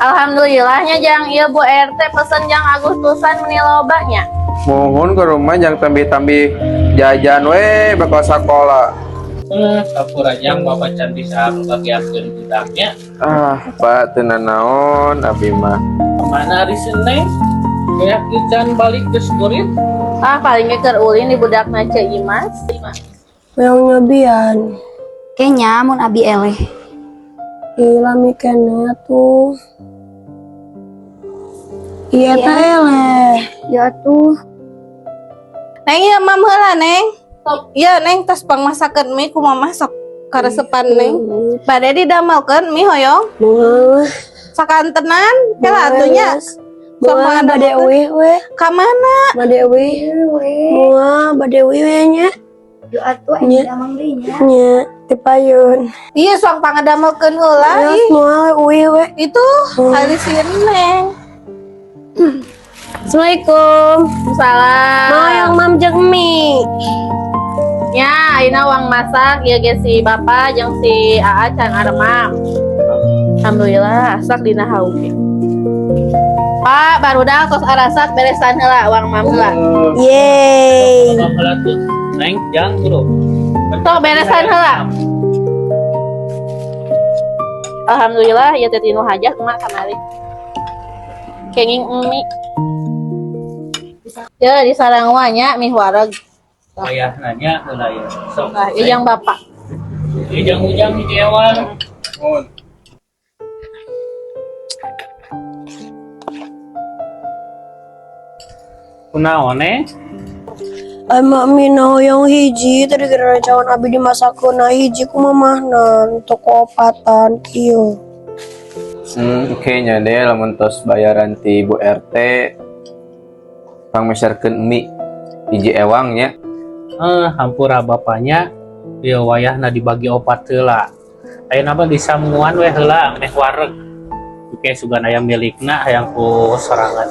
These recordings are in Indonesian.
Alhamdulillahnya jang ieu Bu RT pesen jang Agustusan meni lobanya. Mohon ke rumah jangan tambi-tambi jajan we bakal sekolah. Kapurajang bapak can bisa membagiakeun budaknya. Pak tenan naon abi mah. Kemana hari Senin? Kayak kita balik ke skurit. Paling keur ulin di budakna Ceu Imas. Yang nyobian Kayaknya mun abi eleh. gila mikirnya tuh iya teh eleh Ya tuh. Neng ya mam heula neng. Iya neng tas pang masakeun mie kumaha masak karesepan neng. Bade didamelkeun mie hoyong. mau Sakantenan kela atunya. Sok mau manganda bade uih we ka mana? bade uih mau bade uih we nya Yo atuh Nya. damang deui nya. nya tepayun Iya sok pangadamelkeun heula ya ih. mau uih we Itu alisin neng. Assalamualaikum Salam. mau yang mam jeung mie Ya, ayeuna uang masak ieu ge si Bapa jeung si Aa can aremam. Alhamdulillah asak dina hauge. Pak, barudak tos arasak beresan heula uang mam heula. yeay Heula tuh. Neng, jang bro. Sok beresan heula. Alhamdulillah ieu teh tinu hajat emak kamari. Kenging mie. Ya di sarang nya mie wareg. Ayah nanya heula ya. Sok. Nah, ieu yang Bapak. Ujang-ujang di ewang. Kunaon neng? Ama mina hoyong hiji tadi kira cawan abi dimasakkeun na hiji ku mamahna toko opatan kieu. Oke nya deh lamun tos bayaran ti Bu RT pang meserkeun mie hiji ewang nya. Hampura bapaknya dia wayahna dibagi opat heula. Ayeuna mah disamuan we heula meh wareg. Oke sugan aya milikna hayang ku sorangan.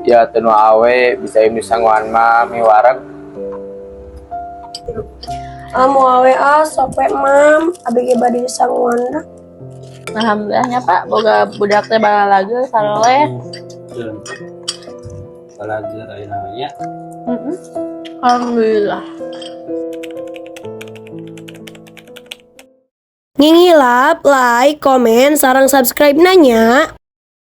Ya teu awe bisa ini sangguan mah mie wareg. Amu awe sope mam abi ge bade disanguan da. Alhamdulillahnya Pak, boga budak teh balalageul saroleh. Balageur ayeuna namanya. Alhamdulillah. Ngingilap, like, komen, sarang subscribe nanya.